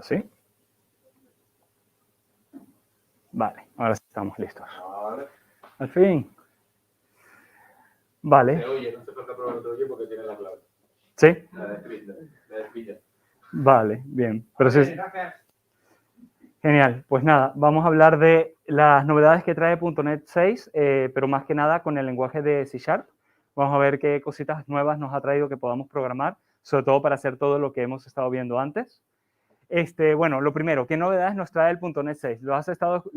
Ahora sí. Vale, ahora sí estamos listos. Al fin. Vale. Te oye, no se falta probar no te oye porque tiene la clave. ¿Sí? La despilla. Vale, bien. Pero sí. Genial. Pues nada, vamos a hablar de las novedades que trae .NET 6, pero más que nada con el lenguaje de C#. Vamos a ver qué cositas nuevas nos ha traído que podamos programar, sobre todo para hacer todo lo que hemos estado viendo antes. Bueno, lo primero, ¿qué novedades nos trae el .NET 6? Lo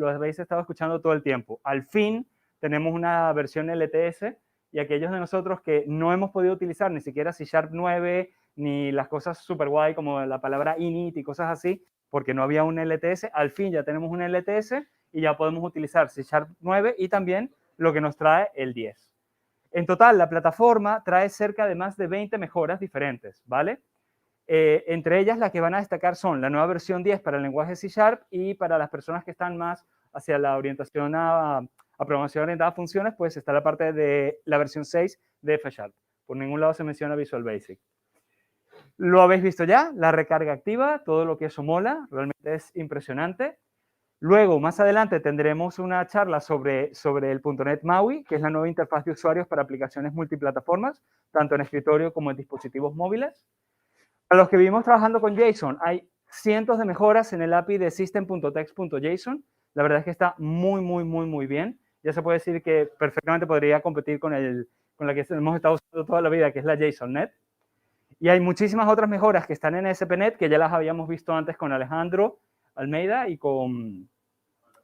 habéis estado escuchando todo el tiempo. Al fin tenemos una versión LTS y aquellos de nosotros que no hemos podido utilizar ni siquiera C# 9 ni las cosas super guay como la palabra init y cosas así, porque no había un LTS, al fin ya tenemos un LTS y ya podemos utilizar C# 9 y también lo que nos trae el 10. En total, la plataforma trae cerca de más de 20 mejoras diferentes, ¿vale? Entre ellas, las que van a destacar son la nueva versión 10 para el lenguaje C# y para las personas que están más hacia la orientación a programación orientada a funciones, pues está la parte de la versión 6 de F#. Por ningún lado se menciona Visual Basic. Lo habéis visto ya, la recarga activa, todo lo que eso mola, realmente es impresionante. Luego, más adelante, tendremos una charla sobre el .NET MAUI, que es la nueva interfaz de usuarios para aplicaciones multiplataformas, tanto en escritorio como en dispositivos móviles. Para los que vivimos trabajando con JSON, hay cientos de mejoras en el API de system.text.json. La verdad es que está muy bien. Ya se puede decir que perfectamente podría competir con la que hemos estado usando toda la vida, que es la JSONNet. Y hay muchísimas otras mejoras que están en ASP.NET, que ya las habíamos visto antes con Alejandro Almeida y con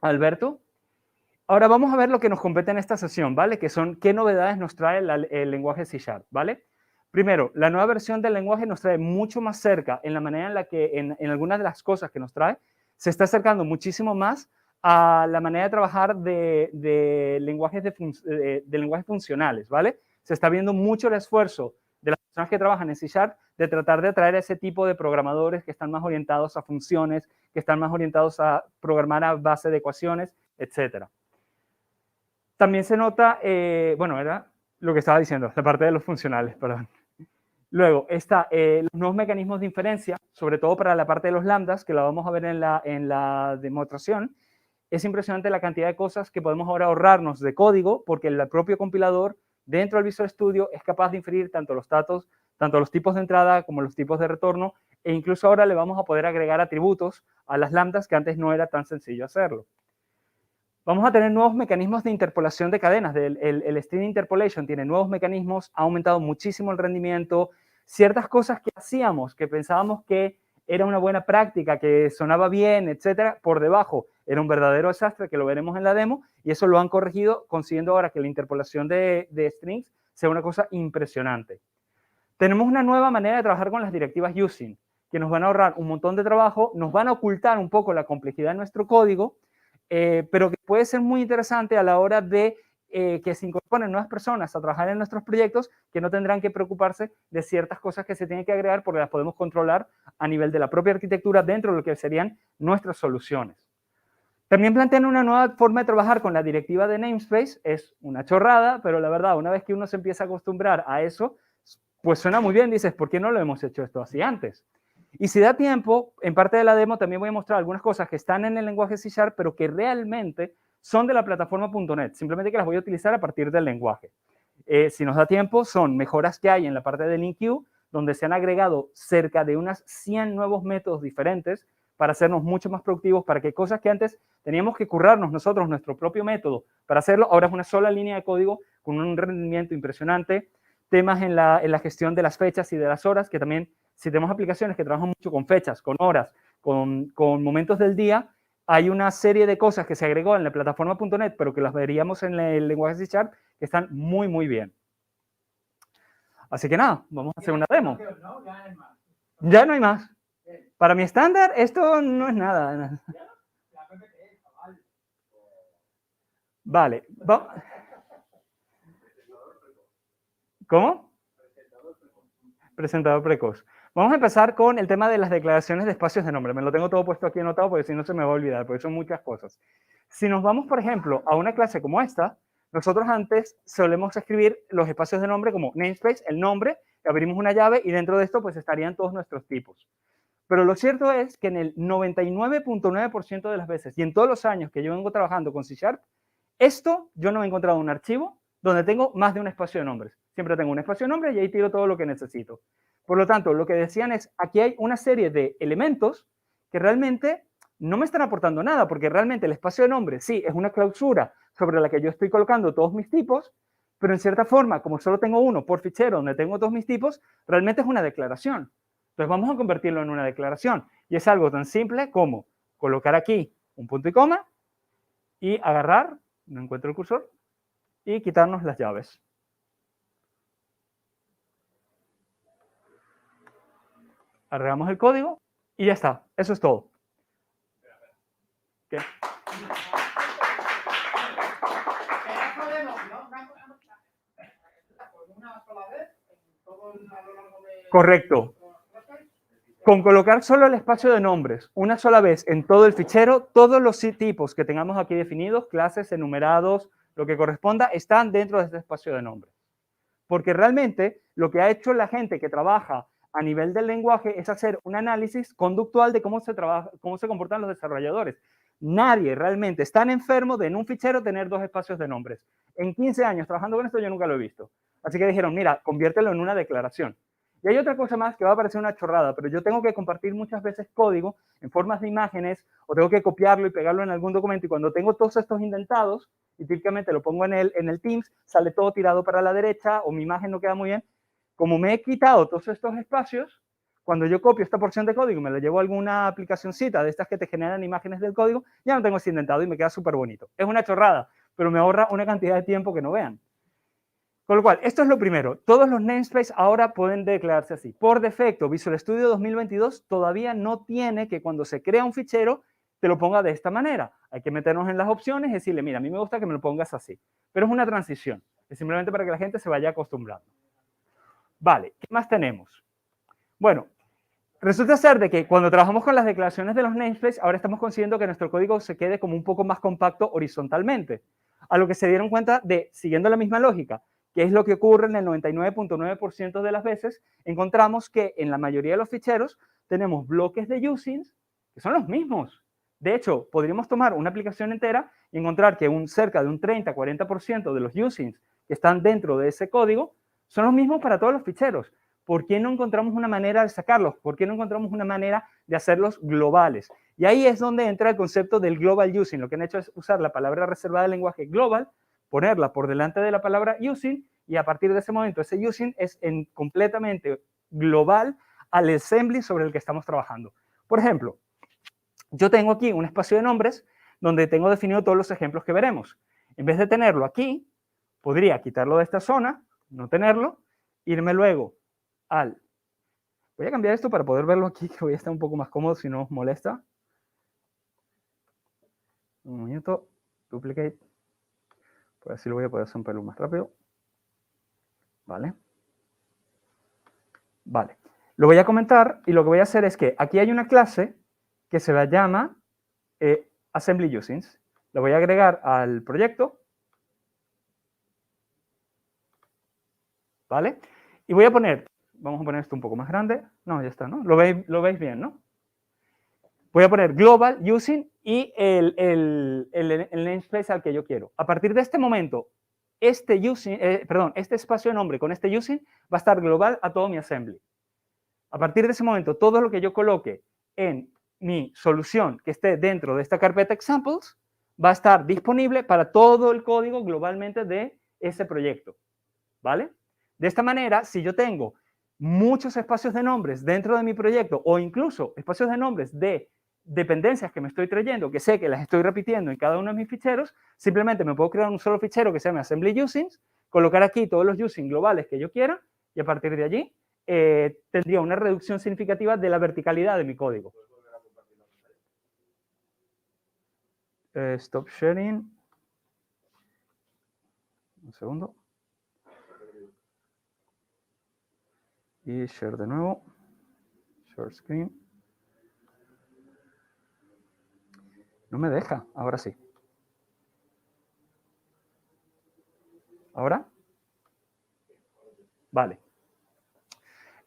Alberto. Ahora vamos a ver lo que nos compete en esta sesión, ¿vale? Que son qué novedades nos trae el lenguaje C#, ¿vale? Primero, la nueva versión del lenguaje nos trae mucho más cerca en la manera en la que en algunas de las cosas que nos trae, se está acercando muchísimo más a la manera de trabajar de lenguajes funcionales, ¿vale? Se está viendo mucho el esfuerzo de las personas que trabajan en C# de tratar de atraer a ese tipo de programadores que están más orientados a funciones, que están más orientados a programar a base de ecuaciones, etcétera. También se nota, bueno, era lo que estaba diciendo, la parte de los funcionales, perdón. Luego está los nuevos mecanismos de inferencia, sobre todo para la parte de los lambdas, que la vamos a ver en la demostración. Es impresionante la cantidad de cosas que podemos ahora ahorrarnos de código, porque el propio compilador dentro del Visual Studio es capaz de inferir tanto los tipos de entrada como los tipos de retorno, e incluso ahora le vamos a poder agregar atributos a las lambdas que antes no era tan sencillo hacerlo. Vamos a tener nuevos mecanismos de interpolación de cadenas. El String Interpolation tiene nuevos mecanismos, ha aumentado muchísimo el rendimiento. Ciertas cosas que hacíamos, que pensábamos que era una buena práctica, que sonaba bien, etcétera, por debajo era un verdadero desastre, que lo veremos en la demo, y eso lo han corregido, consiguiendo ahora que la interpolación de strings sea una cosa impresionante. Tenemos una nueva manera de trabajar con las directivas using, que nos van a ahorrar un montón de trabajo, nos van a ocultar un poco la complejidad de nuestro código, pero que puede ser muy interesante a la hora de que se incorporen nuevas personas a trabajar en nuestros proyectos, que no tendrán que preocuparse de ciertas cosas que se tienen que agregar porque las podemos controlar a nivel de la propia arquitectura dentro de lo que serían nuestras soluciones. También plantean una nueva forma de trabajar con la directiva de namespace. Es una chorrada, pero la verdad, una vez que uno se empieza a acostumbrar a eso, pues suena muy bien. Dices, ¿por qué no lo hemos hecho esto así antes? Y si da tiempo, en parte de la demo también voy a mostrar algunas cosas que están en el lenguaje C#, pero que realmente son de la plataforma .NET, simplemente que las voy a utilizar a partir del lenguaje. Si nos da tiempo, son mejoras que hay en la parte del LINQ, donde se han agregado cerca de unas 100 nuevos métodos diferentes para hacernos mucho más productivos, para que cosas que antes teníamos que currarnos nosotros nuestro propio método para hacerlo, ahora es una sola línea de código con un rendimiento impresionante. Temas en la gestión de las fechas y de las horas, que también, si tenemos aplicaciones que trabajan mucho con fechas, con horas, con momentos del día, hay una serie de cosas que se agregó en la plataforma .NET, pero que las veríamos en el lenguaje C# que están muy bien. Así que nada, vamos a hacer una demo. Ya no hay más. Para mi estándar, esto no es nada. Vale. ¿Cómo? Presentador precoz. Vamos a empezar con el tema de las declaraciones de espacios de nombre. Me lo tengo todo puesto aquí anotado porque si no se me va a olvidar, porque son muchas cosas. Si nos vamos, por ejemplo, a una clase como esta, nosotros antes solemos escribir los espacios de nombre como namespace, el nombre, abrimos una llave y dentro de esto pues estarían todos nuestros tipos. Pero lo cierto es que en el 99.9% de las veces y en todos los años que yo vengo trabajando con C#, esto yo no he encontrado un archivo donde tengo más de un espacio de nombres. Siempre tengo un espacio de nombres y ahí tiro todo lo que necesito. Por lo tanto, lo que decían es, aquí hay una serie de elementos que realmente no me están aportando nada, porque realmente el espacio de nombres sí es una clausura sobre la que yo estoy colocando todos mis tipos, pero en cierta forma, como solo tengo uno por fichero donde tengo todos mis tipos, realmente es una declaración. Entonces vamos a convertirlo en una declaración. Y es algo tan simple como colocar aquí un punto y coma y agarrar, no encuentro el cursor, y quitarnos las llaves. Agregamos el código y ya está. Eso es todo. ¿Qué? Correcto. Con colocar solo el espacio de nombres una sola vez en todo el fichero, todos los tipos que tengamos aquí definidos, clases, enumerados, lo que corresponda, están dentro de este espacio de nombres. Porque realmente lo que ha hecho la gente que trabaja a nivel del lenguaje es hacer un análisis conductual de cómo se comportan los desarrolladores. Nadie realmente es tan enfermo de en un fichero tener dos espacios de nombres. En 15 años trabajando con esto yo nunca lo he visto. Así que dijeron, mira, conviértelo en una declaración. Y hay otra cosa más que va a parecer una chorrada, pero yo tengo que compartir muchas veces código en formas de imágenes o tengo que copiarlo y pegarlo en algún documento y cuando tengo todos estos indentados y típicamente lo pongo en el Teams, sale todo tirado para la derecha o mi imagen no queda muy bien. Como me he quitado todos estos espacios, cuando yo copio esta porción de código y me la llevo a alguna aplicacioncita de estas que te generan imágenes del código, ya no tengo ese indentado y me queda súper bonito. Es una chorrada, pero me ahorra una cantidad de tiempo que no vean. Con lo cual, esto es lo primero. Todos los namespaces ahora pueden declararse así. Por defecto, Visual Studio 2022 todavía no tiene que cuando se crea un fichero te lo ponga de esta manera. Hay que meternos en las opciones y decirle, mira, a mí me gusta que me lo pongas así. Pero es una transición. Es simplemente para que la gente se vaya acostumbrando. Vale, ¿qué más tenemos? Bueno, resulta ser de que cuando trabajamos con las declaraciones de los namespaces, ahora estamos consiguiendo que nuestro código se quede como un poco más compacto horizontalmente. A lo que se dieron cuenta de, siguiendo la misma lógica, que es lo que ocurre en el 99.9% de las veces, encontramos que en la mayoría de los ficheros tenemos bloques de usings que son los mismos. De hecho, podríamos tomar una aplicación entera y encontrar que cerca de un 30-40% de los usings que están dentro de ese código son los mismos para todos los ficheros. ¿Por qué no encontramos una manera de sacarlos? ¿Por qué no encontramos una manera de hacerlos globales? Y ahí es donde entra el concepto del global using. Lo que han hecho es usar la palabra reservada del lenguaje global, ponerla por delante de la palabra using, y a partir de ese momento ese using es completamente global al assembly sobre el que estamos trabajando. Por ejemplo, yo tengo aquí un espacio de nombres donde tengo definido todos los ejemplos que veremos. En vez de tenerlo aquí, podría quitarlo de esta zona, no tenerlo, irme luego al... Voy a cambiar esto para poder verlo aquí, que voy a estar un poco más cómodo si no os molesta. Un minuto, duplicate. Pues así lo voy a poder hacer un pelo más rápido. Vale. Vale. Lo voy a comentar y lo que voy a hacer es que aquí hay una clase que se llama Assembly Usings. Lo voy a agregar al proyecto. ¿Vale? Y voy a poner, vamos a poner esto un poco más grande. No, ya está, ¿no? Lo veis bien, ¿no? Voy a poner global using y el namespace al que yo quiero. A partir de este momento, este espacio de nombre con este using va a estar global a todo mi assembly. A partir de ese momento, todo lo que yo coloque en mi solución que esté dentro de esta carpeta examples va a estar disponible para todo el código globalmente de ese proyecto. ¿Vale? De esta manera, si yo tengo muchos espacios de nombres dentro de mi proyecto o incluso espacios de nombres de dependencias que me estoy trayendo, que sé que las estoy repitiendo en cada uno de mis ficheros, simplemente me puedo crear un solo fichero que se llame Assembly Usings, colocar aquí todos los usings globales que yo quiera y a partir de allí tendría una reducción significativa de la verticalidad de mi código. Stop sharing. Un segundo. Y share de nuevo. Share screen. No me deja, ahora sí. ¿Ahora? Vale.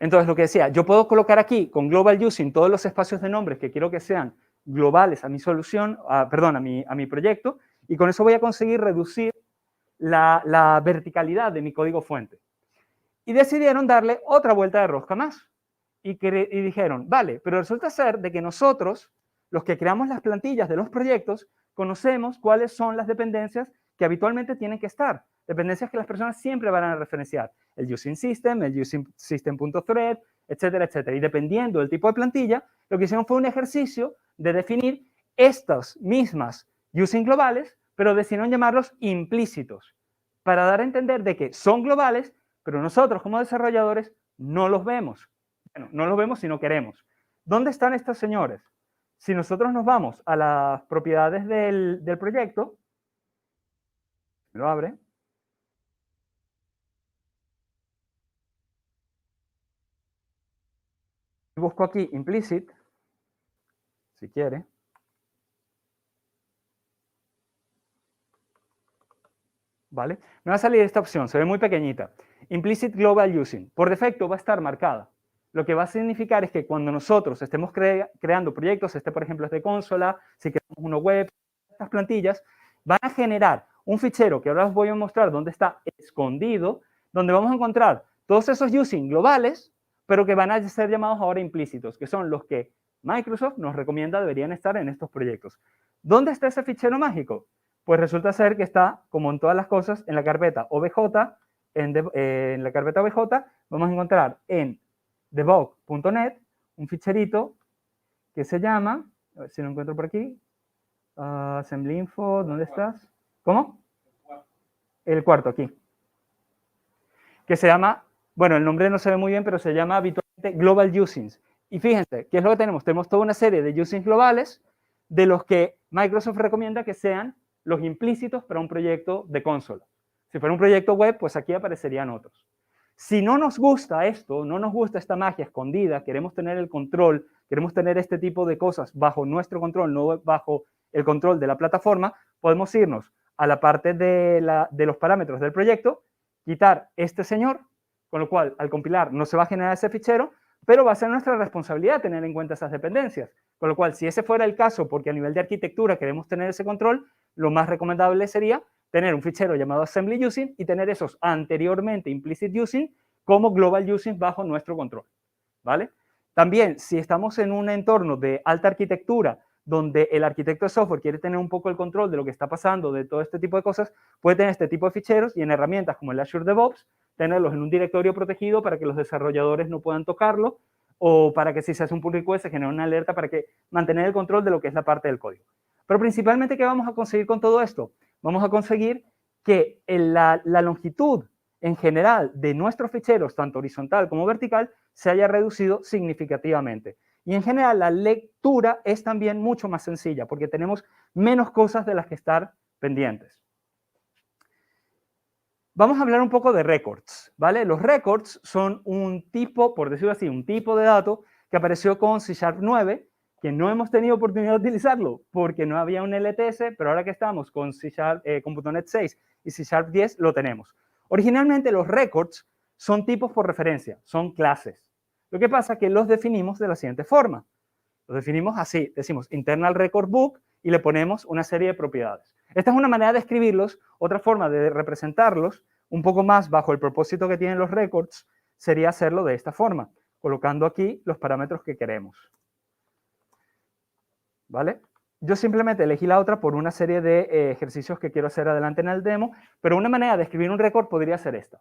Entonces, lo que decía, yo puedo colocar aquí con global using todos los espacios de nombres que quiero que sean globales a mi solución, perdón, a mi proyecto, y con eso voy a conseguir reducir la verticalidad de mi código fuente. Y decidieron darle otra vuelta de rosca más. Y dijeron, vale, pero resulta ser de que nosotros, los que creamos las plantillas de los proyectos, conocemos cuáles son las dependencias que habitualmente tienen que estar. Dependencias que las personas siempre van a referenciar. El using system, el using system.thread, etcétera, etcétera. Y dependiendo del tipo de plantilla, lo que hicieron fue un ejercicio de definir estas mismas using globales, pero decidieron llamarlos implícitos, para dar a entender de que son globales, pero nosotros como desarrolladores no los vemos. Bueno, no los vemos si no queremos. ¿Dónde están estos señores? Si nosotros nos vamos a las propiedades del proyecto, me lo abre, y busco aquí implicit, si quiere, ¿vale? Me va a salir esta opción, se ve muy pequeñita. Implicit Global Using. Por defecto va a estar marcada. Lo que va a significar es que cuando nosotros estemos creando proyectos, este por ejemplo es de consola, si queremos uno web, estas plantillas, van a generar un fichero que ahora os voy a mostrar dónde está escondido, donde vamos a encontrar todos esos using globales, pero que van a ser llamados ahora implícitos, que son los que Microsoft nos recomienda deberían estar en estos proyectos. ¿Dónde está ese fichero mágico? Pues resulta ser que está, como en todas las cosas, en la carpeta OBJ. En la carpeta OBJ vamos a encontrar en debug.net un ficherito que se llama, a ver si lo encuentro por aquí, assembly info, ¿dónde estás? ¿Cómo? El cuarto, aquí. Que se llama, bueno, el nombre no se ve muy bien, pero se llama habitualmente Global Usings. Y fíjense, ¿qué es lo que tenemos? Tenemos toda una serie de usings globales de los que Microsoft recomienda que sean los implícitos para un proyecto de consola. Si fuera un proyecto web, pues aquí aparecerían otros. Si no nos gusta esto, no nos gusta esta magia escondida, queremos tener el control, queremos tener este tipo de cosas bajo nuestro control, no bajo el control de la plataforma, podemos irnos a la parte de los parámetros del proyecto, quitar este señor, con lo cual al compilar no se va a generar ese fichero, pero va a ser nuestra responsabilidad tener en cuenta esas dependencias. Con lo cual, si ese fuera el caso, porque a nivel de arquitectura queremos tener ese control, lo más recomendable sería tener un fichero llamado assembly using y tener esos anteriormente implicit using como global using bajo nuestro control, ¿vale? También, si estamos en un entorno de alta arquitectura, donde el arquitecto de software quiere tener un poco el control de lo que está pasando, de todo este tipo de cosas, puede tener este tipo de ficheros y en herramientas como el Azure DevOps, tenerlos en un directorio protegido para que los desarrolladores no puedan tocarlo, o para que si se hace un pull request se genere una alerta para que mantener el control de lo que es la parte del código. Pero principalmente, ¿qué vamos a conseguir con todo esto? Vamos a conseguir que la longitud en general de nuestros ficheros, tanto horizontal como vertical, se haya reducido significativamente. Y en general la lectura es también mucho más sencilla porque tenemos menos cosas de las que estar pendientes. Vamos a hablar un poco de records, ¿vale? Los records son un tipo, por decirlo así, un tipo de dato que apareció con C# 9, que no hemos tenido oportunidad de utilizarlo porque no había un LTS, pero ahora que estamos con .NET 6 y C# 10 lo tenemos. Originalmente los records son tipos por referencia, son clases. Lo que pasa es que los definimos de la siguiente forma. Los definimos así, decimos internal record book y le ponemos una serie de propiedades. Esta es una manera de escribirlos. Otra forma de representarlos, un poco más bajo el propósito que tienen los records, sería hacerlo de esta forma, colocando aquí los parámetros que queremos. ¿Vale? Yo simplemente elegí la otra por una serie de ejercicios que quiero hacer adelante en el demo, pero una manera de escribir un record podría ser esta.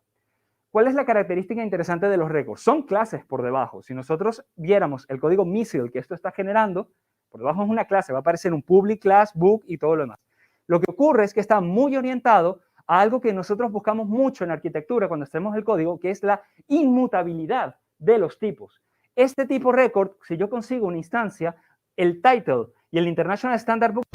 ¿Cuál es la característica interesante de los records? Son clases por debajo. Si nosotros viéramos el código missile que esto está generando, por debajo es una clase, va a aparecer un public class, book y todo lo demás. Lo que ocurre es que está muy orientado a algo que nosotros buscamos mucho en arquitectura cuando hacemos el código, que es la inmutabilidad de los tipos. Este tipo record, si yo consigo una instancia, el title y el International Standard Book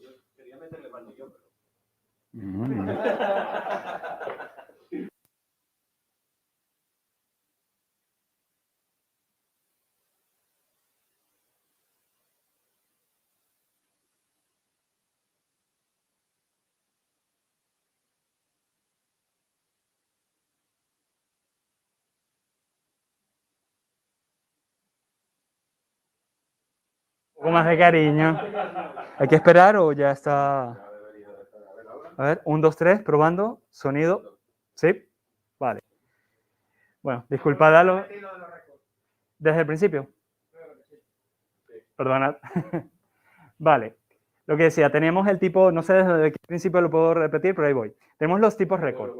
Yo quería meterle mano yo, pero... Un poco más de cariño. ¿Hay que esperar o ya está? A ver, 1, 2, 3, probando. Sonido. ¿Sí? Vale. Bueno, disculpad a los... ¿Desde el principio? Perdonad. Vale. Lo que decía, tenemos el tipo, no sé desde qué principio lo puedo repetir, pero ahí voy. Tenemos los tipos récord.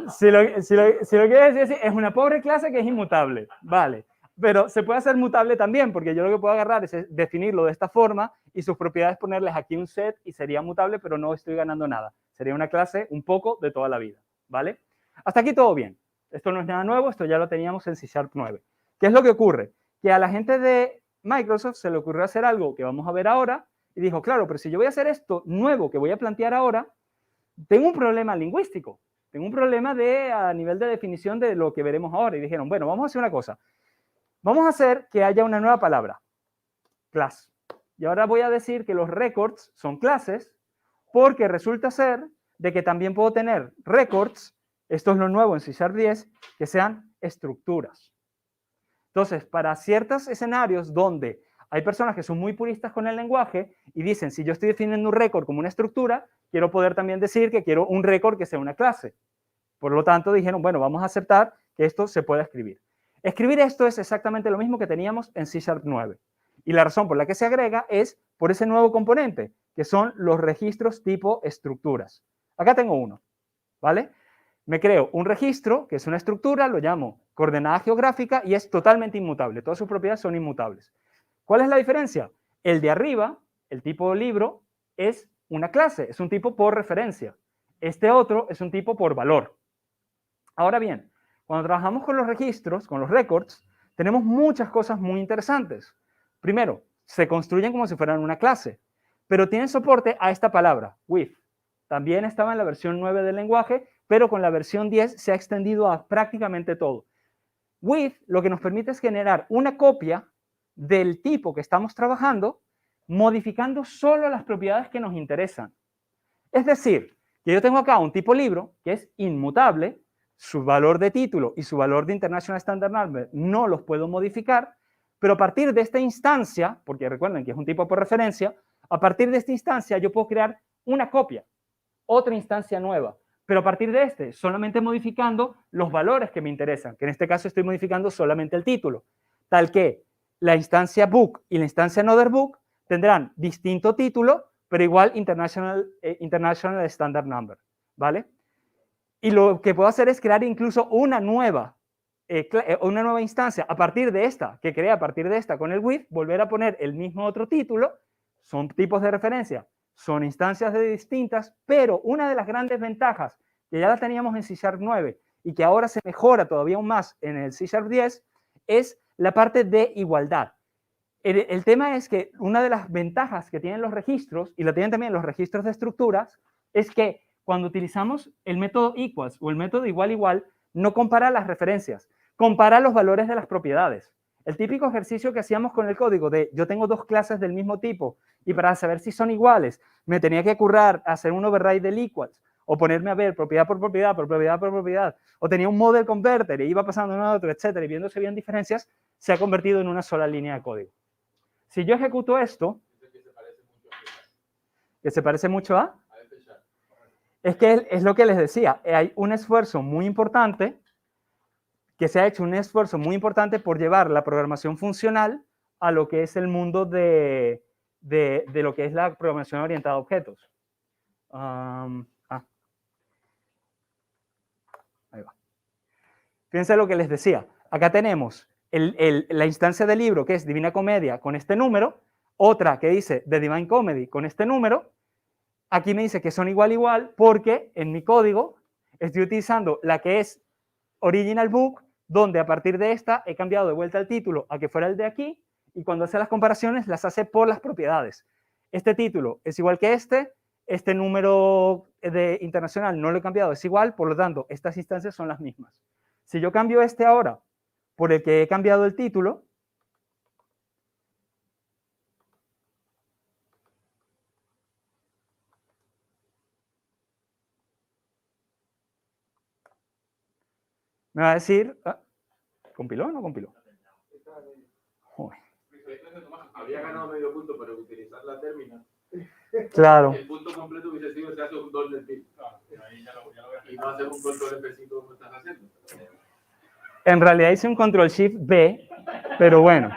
Si lo quieres decir, es una pobre clase que es inmutable. Vale. Pero se puede hacer mutable también, porque yo lo que puedo agarrar es definirlo de esta forma y sus propiedades ponerles aquí un set y sería mutable, pero no estoy ganando nada. Sería una clase un poco de toda la vida. ¿Vale? Hasta aquí todo bien. Esto no es nada nuevo, esto ya lo teníamos en C# 9. ¿Qué es lo que ocurre? Que a la gente de Microsoft se le ocurrió hacer algo que vamos a ver ahora y dijo, claro, pero si yo voy a hacer esto nuevo que voy a plantear ahora, tengo un problema lingüístico, tengo un problema a nivel de definición de lo que veremos ahora. Y dijeron, bueno, vamos a hacer una cosa. Vamos a hacer que haya una nueva palabra, class. Y ahora voy a decir que los records son clases porque resulta ser de que también puedo tener records, esto es lo nuevo en C# 10, que sean estructuras. Entonces, para ciertos escenarios donde hay personas que son muy puristas con el lenguaje y dicen, si yo estoy definiendo un record como una estructura, quiero poder también decir que quiero un record que sea una clase. Por lo tanto, dijeron, bueno, vamos a aceptar que esto se pueda escribir. Escribir esto es exactamente lo mismo que teníamos en C# 9. Y la razón por la que se agrega es por ese nuevo componente, que son los registros tipo estructuras. Acá tengo uno, ¿vale? Me creo un registro, que es una estructura, lo llamo coordenada geográfica y es totalmente inmutable. Todas sus propiedades son inmutables. ¿Cuál es la diferencia? El de arriba, el tipo libro, es una clase, es un tipo por referencia. Este otro es un tipo por valor. Ahora bien, cuando trabajamos con los registros, con los records, tenemos muchas cosas muy interesantes. Primero, se construyen como si fueran una clase, pero tienen soporte a esta palabra, with. También estaba en la versión 9 del lenguaje, pero con la versión 10 se ha extendido a prácticamente todo. With lo que nos permite es generar una copia del tipo que estamos trabajando, modificando solo las propiedades que nos interesan. Es decir, que yo tengo acá un tipo libro que es inmutable, su valor de título y su valor de International Standard Number no los puedo modificar, pero a partir de esta instancia, porque recuerden que es un tipo por referencia, a partir de esta instancia yo puedo crear una copia, otra instancia nueva, pero a partir de solamente modificando los valores que me interesan, que en este caso estoy modificando solamente el título, tal que la instancia book y la instancia another book tendrán distinto título, pero igual International Standard Number, ¿vale? Y lo que puedo hacer es crear incluso una nueva instancia a partir de esta, que creé a partir de esta con el with, volver a poner el mismo otro título, son tipos de referencia, son instancias distintas, pero una de las grandes ventajas que ya la teníamos en C# 9 y que ahora se mejora todavía aún más en el C# 10 es la parte de igualdad. El tema es que una de las ventajas que tienen los registros, y la tienen también los registros de estructuras, es que cuando utilizamos el método equals o el método igual, no compara las referencias, compara los valores de las propiedades. El típico ejercicio que hacíamos con el código de yo tengo dos clases del mismo tipo y para saber si son iguales me tenía que currar hacer un override del equals o ponerme a ver propiedad por propiedad, por propiedad por propiedad, o tenía un model converter y iba pasando de uno a otro, etcétera, y viendo si habían diferencias, se ha convertido en una sola línea de código. Si yo ejecuto esto, que se parece mucho a, es que es lo que les decía, hay un esfuerzo muy importante, que se ha hecho un esfuerzo muy importante por llevar la programación funcional a lo que es el mundo de lo que es la programación orientada a objetos. Ahí va. Fíjense lo que les decía. Acá tenemos la instancia del libro que es Divina Comedia con este número, otra que dice The Divine Comedy con este número. Aquí me dice que son igual porque en mi código estoy utilizando la que es Original Book, donde a partir de esta he cambiado de vuelta el título a que fuera el de aquí y cuando hace las comparaciones las hace por las propiedades. Este título es igual que este número de internacional no lo he cambiado, es igual, por lo tanto, estas instancias son las mismas. Si yo cambio este ahora por el que he cambiado el título, me va a decir, ¿compiló o no compiló? Joder. Había ganado medio punto, pero utilizar la términa. Claro. El punto completo hubiese sido se hace un doble pin. Y no hacer un control F5 como estás haciendo. En realidad hice un control shift B, pero bueno.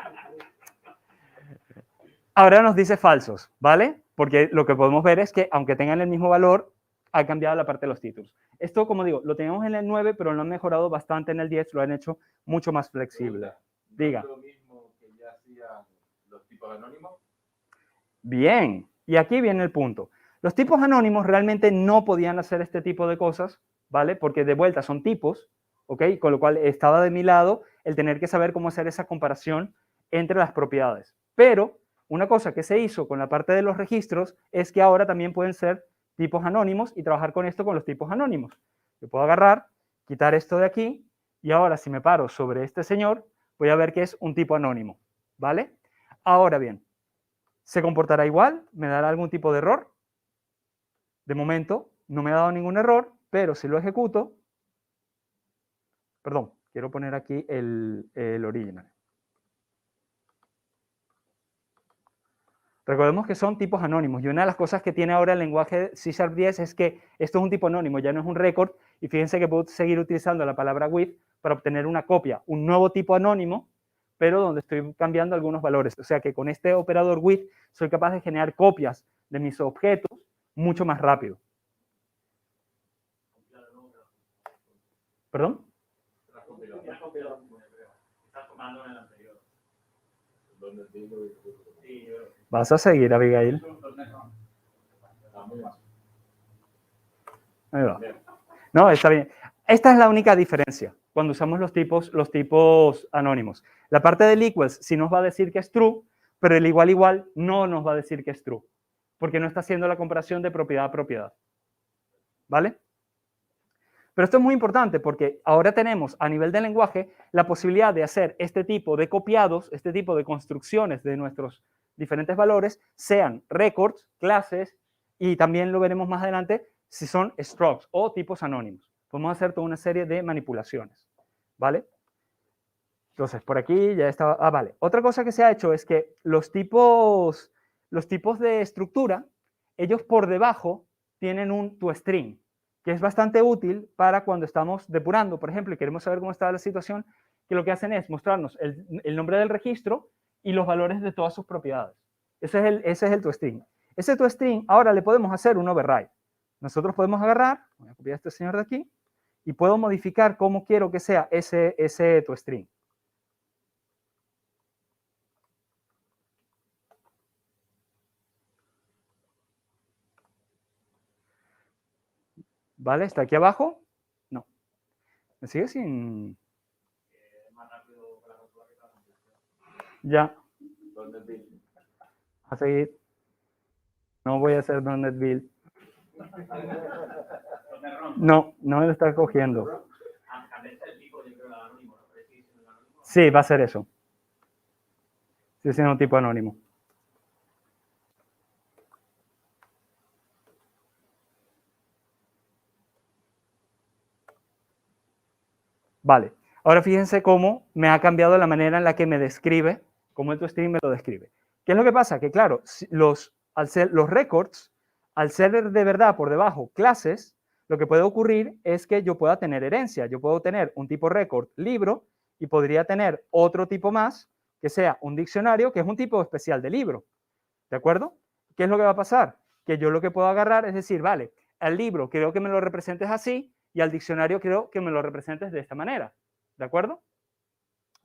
Ahora nos dice falsos, ¿vale? Porque lo que podemos ver es que, aunque tengan el mismo valor, ha cambiado la parte de los títulos. Esto, como digo, lo teníamos en el 9, pero lo han mejorado bastante en el 10, lo han hecho mucho más flexible. Diga. ¿No es lo mismo que ya hacían los tipos anónimos? Bien, y aquí viene el punto. Los tipos anónimos realmente no podían hacer este tipo de cosas, ¿vale? Porque de vuelta son tipos, ¿ok? Con lo cual estaba de mi lado el tener que saber cómo hacer esa comparación entre las propiedades. Pero una cosa que se hizo con la parte de los registros es que ahora también pueden ser tipos anónimos y trabajar con esto con los tipos anónimos. Yo puedo agarrar, quitar esto de aquí y ahora si me paro sobre este señor, voy a ver que es un tipo anónimo, ¿vale? Ahora bien, ¿se comportará igual? ¿Me dará algún tipo de error? De momento no me ha dado ningún error, pero si lo ejecuto, perdón, quiero poner aquí el original. Recordemos que son tipos anónimos y una de las cosas que tiene ahora el lenguaje C# 10 es que esto es un tipo anónimo, ya no es un record, y fíjense que puedo seguir utilizando la palabra with para obtener una copia, un nuevo tipo anónimo, pero donde estoy cambiando algunos valores. O sea que con este operador with soy capaz de generar copias de mis objetos mucho más rápido. ¿Perdón? ¿Vas a seguir, Abigail? Ahí va. No, está bien. Esta es la única diferencia cuando usamos los tipos anónimos. La parte del equals sí nos va a decir que es true, pero el igual no nos va a decir que es true, porque no está haciendo la comparación de propiedad a propiedad. ¿Vale? Pero esto es muy importante porque ahora tenemos a nivel del lenguaje la posibilidad de hacer este tipo de copiados, este tipo de construcciones de nuestros diferentes valores, sean records, clases, y también lo veremos más adelante si son structs o tipos anónimos. Podemos hacer toda una serie de manipulaciones, ¿vale? Entonces, por aquí ya estaba... vale. Otra cosa que se ha hecho es que los tipos de estructura, ellos por debajo tienen un toString, que es bastante útil para cuando estamos depurando, por ejemplo, y queremos saber cómo está la situación, que lo que hacen es mostrarnos el nombre del registro y los valores de todas sus propiedades. Ese es el toString. Ese toString ahora le podemos hacer un override. Nosotros podemos agarrar, voy a copiar a este señor de aquí, y puedo modificar cómo quiero que sea ese toString. ¿Vale? ¿Está aquí abajo? No. ¿Me sigue sin...? Ya. A seguir. No voy a hacer .NET Build. No, no me lo está cogiendo. Sí, va a ser eso. Sí, siendo un tipo anónimo. Vale. Ahora fíjense cómo me ha cambiado la manera en la que me describe, cómo el toString me lo describe. ¿Qué es lo que pasa? Que claro, al ser los records, al ser de verdad por debajo clases, lo que puede ocurrir es que yo pueda tener herencia. Yo puedo tener un tipo record libro y podría tener otro tipo más que sea un diccionario, que es un tipo especial de libro. ¿De acuerdo? ¿Qué es lo que va a pasar? Que yo lo que puedo agarrar es decir, vale, al libro quiero que me lo representes así y al diccionario quiero que me lo representes de esta manera. ¿De acuerdo?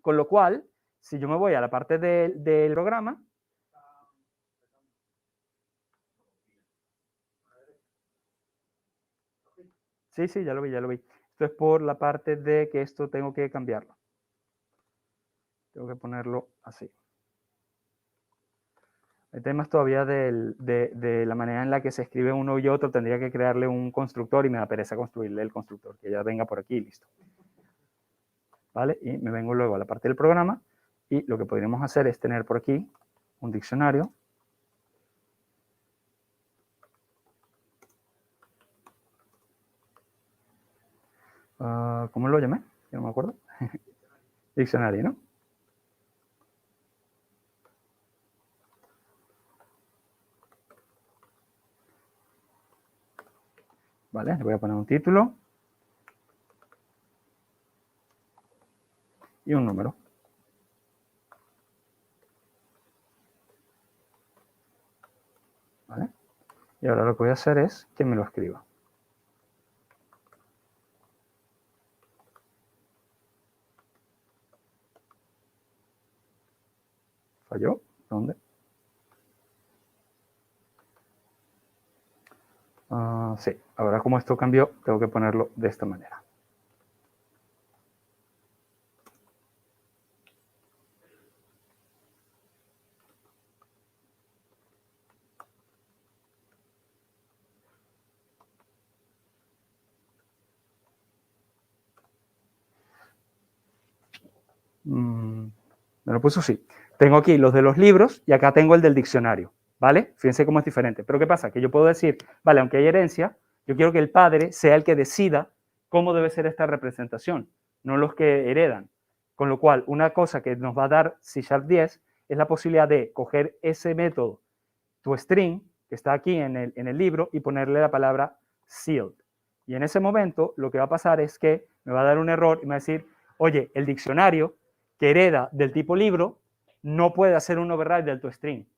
Con lo cual, si yo me voy a la parte del programa, sí, ya lo vi. Esto es por la parte de que esto tengo que cambiarlo. Tengo que ponerlo así. Hay temas todavía de la manera en la que se escribe uno y otro. Tendría que crearle un constructor y me da pereza construirle el constructor, que ya venga por aquí y listo. ¿Vale? Y me vengo luego a la parte del programa y lo que podríamos hacer es tener por aquí un diccionario. ¿Cómo lo llamé? Yo no me acuerdo. Diccionario, ¿no? Vale, le voy a poner un título y un número. ¿Vale? Y ahora lo que voy a hacer es que me lo escriba. ¿Falló? ¿Dónde? Sí, ahora como esto cambió, tengo que ponerlo de esta manera. ¿Me lo puso? Sí. Tengo aquí los de los libros y acá tengo el del diccionario, ¿vale? Fíjense cómo es diferente. Pero ¿qué pasa? Que yo puedo decir, vale, aunque hay herencia, yo quiero que el padre sea el que decida cómo debe ser esta representación, no los que heredan. Con lo cual, una cosa que nos va a dar C# 10 es la posibilidad de coger ese método, toString, que está aquí en el libro, y ponerle la palabra sealed. Y en ese momento, lo que va a pasar es que me va a dar un error y me va a decir, oye, el diccionario que hereda del tipo libro no puede hacer un override del toString.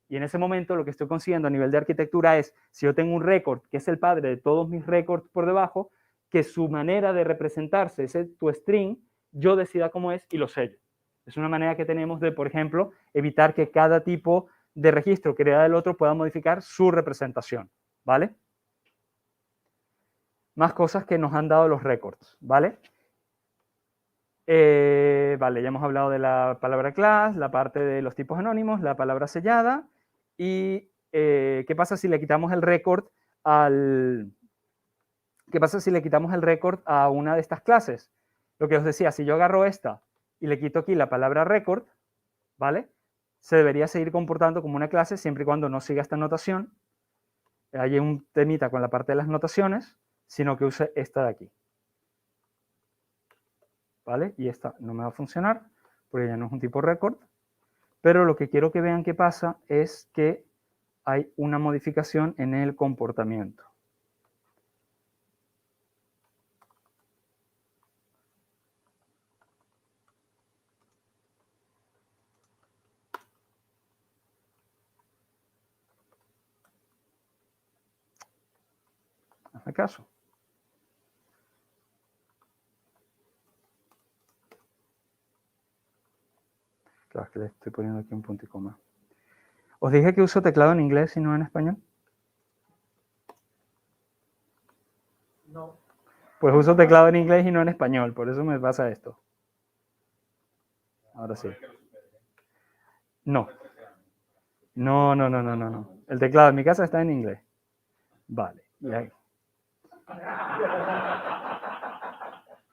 Y en ese momento lo que estoy consiguiendo a nivel de arquitectura es, si yo tengo un récord que es el padre de todos mis récords por debajo, que su manera de representarse, ese toString, yo decida cómo es y lo sello. Es una manera que tenemos de, por ejemplo, evitar que cada tipo de registro que hereda del otro pueda modificar su representación, ¿vale? Más cosas que nos han dado los récords, ¿vale? Vale, ya hemos hablado de la palabra class, la parte de los tipos anónimos, la palabra sellada y ¿qué pasa si le quitamos el récord ¿Qué pasa si le quitamos el récord a una de estas clases? Lo que os decía, si yo agarro esta y le quito aquí la palabra record, ¿vale? Se debería seguir comportando como una clase siempre y cuando no siga esta notación. Hay un temita con la parte de las notaciones, sino que use esta de aquí. ¿Vale? Y esta no me va a funcionar porque ya no es un tipo record, pero lo que quiero que vean que pasa es que hay una modificación en el comportamiento. Hazme caso. Claro, es que le estoy poniendo aquí un punto y coma. ¿Os dije que uso teclado en inglés y no en español? No. Pues uso teclado en inglés y no en español, por eso me pasa esto. Ahora sí. No. No, no, no, no, no, no. El teclado en mi casa está en inglés. Vale. Y ahí.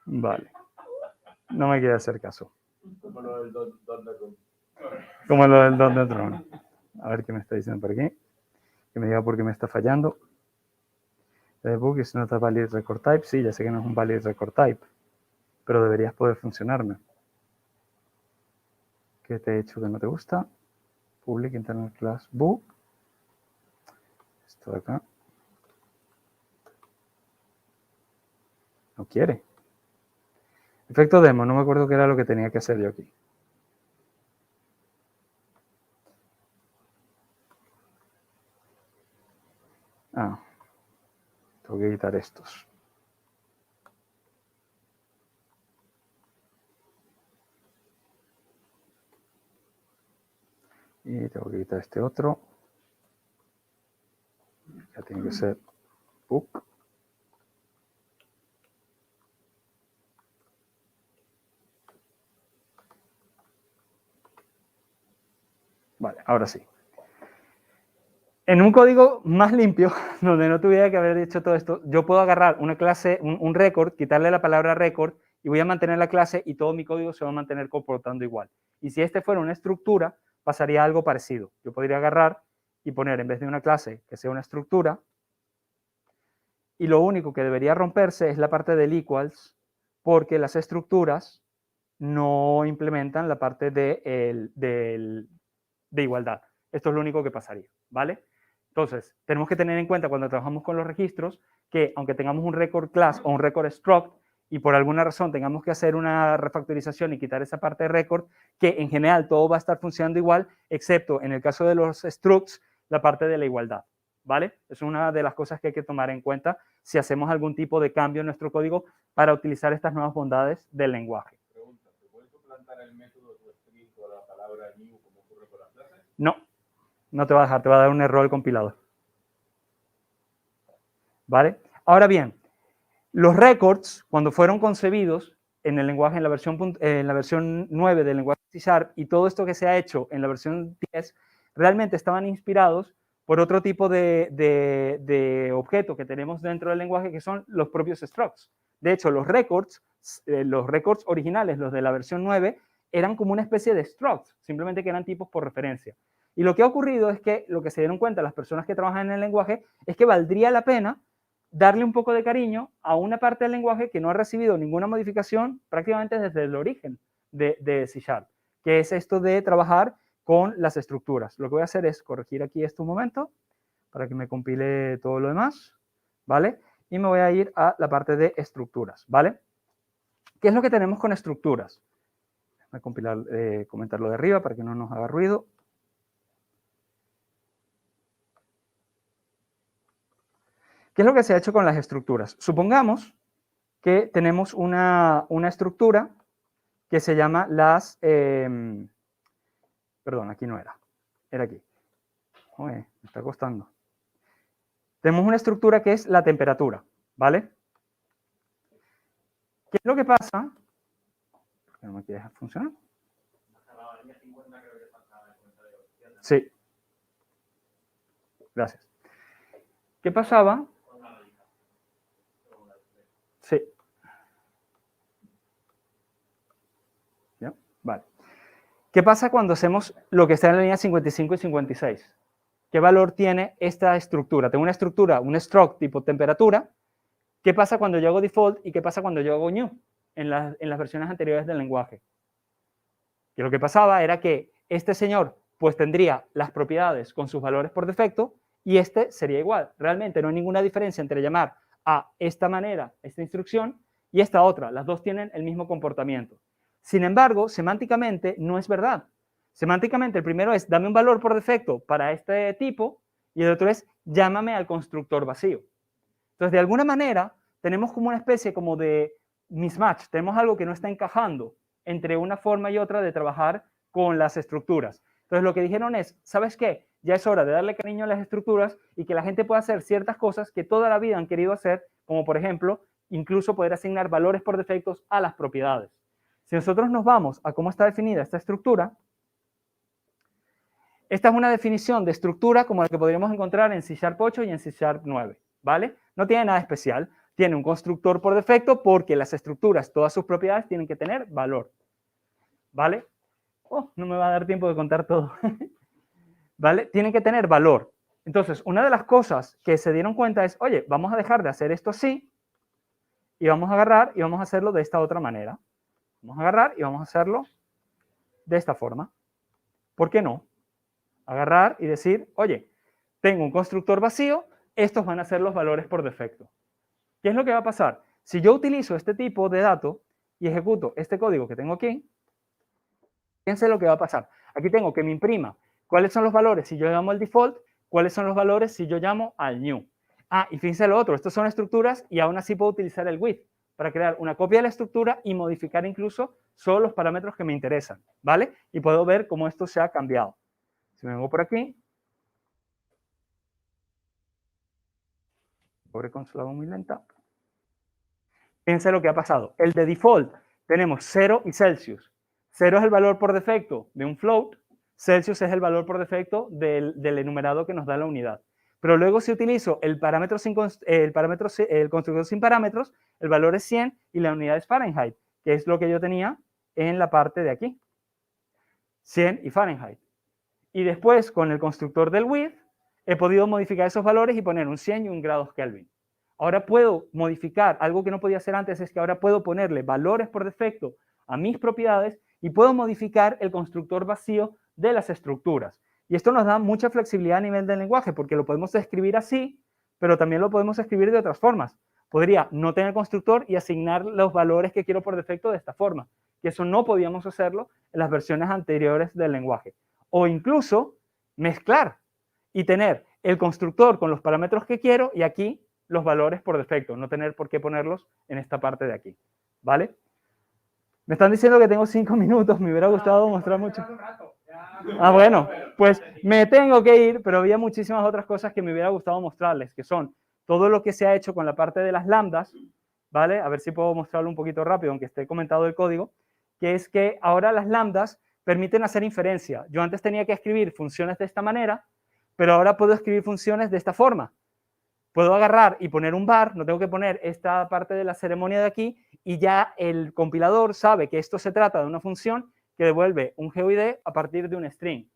Vale. No me quiere hacer caso. Como lo del .NET. Como lo del .NET Run. A ver qué me está diciendo por aquí. Que me diga por qué me está fallando. The book is not a valid record type. Sí, ya sé que no es un valid record type. Pero deberías poder funcionarme. ¿Qué te he hecho que no te gusta? Public Internet Class Book. Esto de acá. No quiere. Efecto demo. No me acuerdo qué era lo que tenía que hacer yo aquí. Tengo que quitar estos. Y tengo que quitar este otro. Ya tiene que ser book. Vale, ahora sí. En un código más limpio, donde no tuviera que haber hecho todo esto, yo puedo agarrar una clase, un record, quitarle la palabra record y voy a mantener la clase y todo mi código se va a mantener comportando igual. Y si este fuera una estructura, pasaría algo parecido. Yo podría agarrar y poner en vez de una clase que sea una estructura, y lo único que debería romperse es la parte del equals, porque las estructuras no implementan la parte de igualdad. Esto es lo único que pasaría, ¿vale? Entonces, tenemos que tener en cuenta cuando trabajamos con los registros que aunque tengamos un record class o un record struct y por alguna razón tengamos que hacer una refactorización y quitar esa parte de record, que en general todo va a estar funcionando igual, excepto en el caso de los structs, la parte de la igualdad, ¿vale? Es una de las cosas que hay que tomar en cuenta si hacemos algún tipo de cambio en nuestro código para utilizar estas nuevas bondades del lenguaje. Pregunta, ¿se puede suplantar el método toString con la palabra new como ocurre con las clases? No, no te va a dejar, te va a dar un error el compilador. ¿Vale? Ahora bien, los records, cuando fueron concebidos en el lenguaje, en la versión 9 del lenguaje C# y todo esto que se ha hecho en la versión 10, realmente estaban inspirados por otro tipo de objeto que tenemos dentro del lenguaje, que son los propios structs. De hecho, los records originales, los de la versión 9, eran como una especie de structs, simplemente que eran tipos por referencia. Y lo que ha ocurrido es que lo que se dieron cuenta las personas que trabajan en el lenguaje es que valdría la pena darle un poco de cariño a una parte del lenguaje que no ha recibido ninguna modificación prácticamente desde el origen de C#, que es esto de trabajar con las estructuras. Lo que voy a hacer es corregir aquí esto un momento para que me compile todo lo demás, ¿vale? Y me voy a ir a la parte de estructuras, ¿vale? ¿Qué es lo que tenemos con estructuras? Voy a compilar, comentarlo de arriba para que no nos haga ruido. ¿Qué es lo que se ha hecho con las estructuras? Supongamos que tenemos una estructura que se llama las... perdón, aquí no era. Era aquí. Oye, me está costando. Tenemos una estructura que es la temperatura, ¿vale? ¿Qué es lo que pasa? ¿Por qué no me quiere dejar funcionar? Sí. Gracias. ¿Qué pasaba? Sí. ¿Ya? Vale. ¿Qué pasa cuando hacemos lo que está en la línea 55 y 56? ¿Qué valor tiene esta estructura? Tengo una estructura, un struct tipo temperatura. ¿Qué pasa cuando yo hago default y qué pasa cuando yo hago new en las versiones anteriores del lenguaje? Que lo que pasaba era que este señor pues tendría las propiedades con sus valores por defecto y este sería igual. Realmente no hay ninguna diferencia entre llamar a esta manera, esta instrucción, y esta otra. Las dos tienen el mismo comportamiento. Sin embargo, semánticamente no es verdad. Semánticamente el primero es dame un valor por defecto para este tipo y el otro es llámame al constructor vacío. Entonces, de alguna manera, tenemos como una especie como de mismatch. Tenemos algo que no está encajando entre una forma y otra de trabajar con las estructuras. Entonces, lo que dijeron es, ¿sabes qué? Ya es hora de darle cariño a las estructuras y que la gente pueda hacer ciertas cosas que toda la vida han querido hacer, como por ejemplo, incluso poder asignar valores por defectos a las propiedades. Si nosotros nos vamos a cómo está definida esta estructura, esta es una definición de estructura como la que podríamos encontrar en C# 8 y en C# 9, ¿vale? No tiene nada especial. Tiene un constructor por defecto porque las estructuras, todas sus propiedades tienen que tener valor, ¿vale? Oh, no me va a dar tiempo de contar todo. ¿Vale? Tienen que tener valor. Entonces, una de las cosas que se dieron cuenta es, oye, vamos a dejar de hacer esto así y vamos a agarrar y vamos a hacerlo de esta otra manera. Vamos a agarrar y vamos a hacerlo de esta forma. ¿Por qué no? Agarrar y decir, oye, tengo un constructor vacío, estos van a ser los valores por defecto. ¿Qué es lo que va a pasar? Si yo utilizo este tipo de dato y ejecuto este código que tengo aquí, fíjense lo que va a pasar. Aquí tengo que me imprima cuáles son los valores si yo llamo al default, cuáles son los valores si yo llamo al new. Ah, y fíjense lo otro, estos son estructuras y aún así puedo utilizar el with para crear una copia de la estructura y modificar incluso solo los parámetros que me interesan, ¿vale? Y puedo ver cómo esto se ha cambiado. Si me vengo por aquí, pobre consola muy lenta. Fíjense lo que ha pasado. El de default tenemos 0 y Celsius. 0 es el valor por defecto de un float Celsius es el valor por defecto del enumerado que nos da la unidad. Pero luego si utilizo el constructor sin parámetros, el valor es 100 y la unidad es Fahrenheit, que es lo que yo tenía en la parte de aquí. 100 y Fahrenheit. Y después, con el constructor del width, he podido modificar esos valores y poner un 100 y un grados Kelvin. Ahora puedo modificar, algo que no podía hacer antes, es que ahora puedo ponerle valores por defecto a mis propiedades y puedo modificar el constructor vacío de las estructuras. Y esto nos da mucha flexibilidad a nivel del lenguaje, porque lo podemos escribir así, pero también lo podemos escribir de otras formas. Podría no tener constructor y asignar los valores que quiero por defecto de esta forma, que eso no podíamos hacerlo en las versiones anteriores del lenguaje. O incluso mezclar y tener el constructor con los parámetros que quiero y aquí los valores por defecto, no tener por qué ponerlos en esta parte de aquí, ¿vale? Me están diciendo que tengo 5 minutos, me hubiera gustado mostrar mucho. Bueno, pues me tengo que ir, pero había muchísimas otras cosas que me hubiera gustado mostrarles, que son todo lo que se ha hecho con la parte de las lambdas, ¿vale? A ver si puedo mostrarlo un poquito rápido, aunque esté comentado el código, que es que ahora las lambdas permiten hacer inferencia. Yo antes tenía que escribir funciones de esta manera, pero ahora puedo escribir funciones de esta forma. Puedo agarrar y poner un var, no tengo que poner esta parte de la ceremonia de aquí, y ya el compilador sabe que esto se trata de una función que devuelve un GeoID a partir de un string.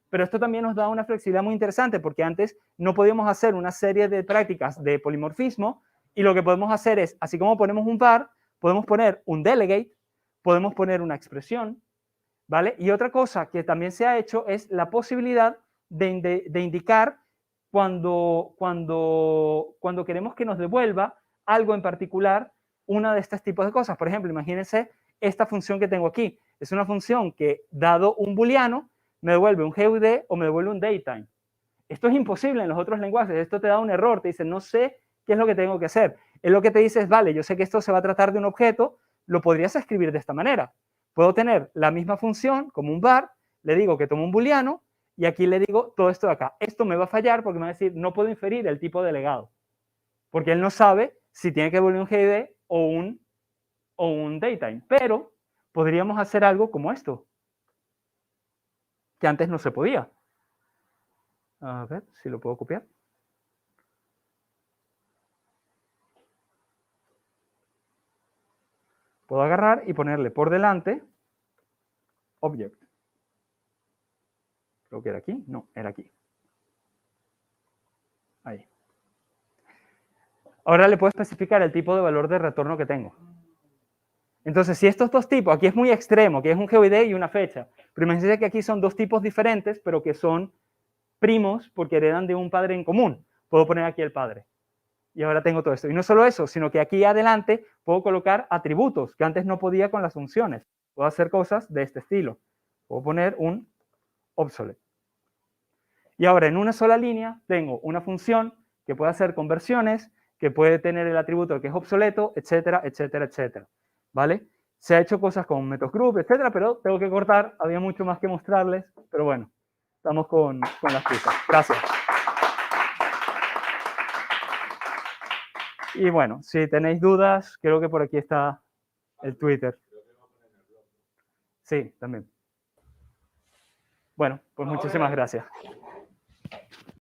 Pero esto también nos da una flexibilidad muy interesante, porque antes no podíamos hacer una serie de prácticas de polimorfismo, y lo que podemos hacer es, así como ponemos un var, podemos poner un delegate, podemos poner una expresión, ¿vale? Y otra cosa que también se ha hecho es la posibilidad de indicar cuando queremos que nos devuelva algo en particular, una de estos tipos de cosas. Por ejemplo, imagínense esta función que tengo aquí. Es una función que, dado un booleano, me devuelve un GeoID o me devuelve un datetime. Esto es imposible en los otros lenguajes. Esto te da un error, te dice, no sé qué es lo que tengo que hacer. Es lo que te dice es, vale, yo sé que esto se va a tratar de un objeto, lo podrías escribir de esta manera. Puedo tener la misma función como un var, le digo que tomo un booleano, y aquí le digo todo esto de acá. Esto me va a fallar porque me va a decir, no puedo inferir el tipo de legado. Porque él no sabe si tiene que devolver un GeoID o un datetime. Pero podríamos hacer algo como esto, que antes no se podía. A ver si lo puedo copiar. Puedo agarrar y ponerle por delante object. Creo que era aquí. No, era aquí. Ahí. Ahora le puedo especificar el tipo de valor de retorno que tengo. Entonces, si estos dos tipos, aquí es muy extremo, que es un GeoID y una fecha, pero imagínense que aquí son dos tipos diferentes, pero que son primos porque heredan de un padre en común. Puedo poner aquí el padre. Y ahora tengo todo esto. Y no solo eso, sino que aquí adelante puedo colocar atributos que antes no podía con las funciones. Puedo hacer cosas de este estilo. Puedo poner un obsolete. Y ahora en una sola línea tengo una función que puede hacer conversiones, que puede tener el atributo que es obsoleto, etcétera, etcétera, etcétera. ¿Vale? Se ha hecho cosas con methods group, etcétera, pero tengo que cortar. Había mucho más que mostrarles, pero bueno, estamos con las pistas. Gracias. Y bueno, si tenéis dudas, creo que por aquí está el Twitter. Sí, también. Bueno, pues muchísimas gracias.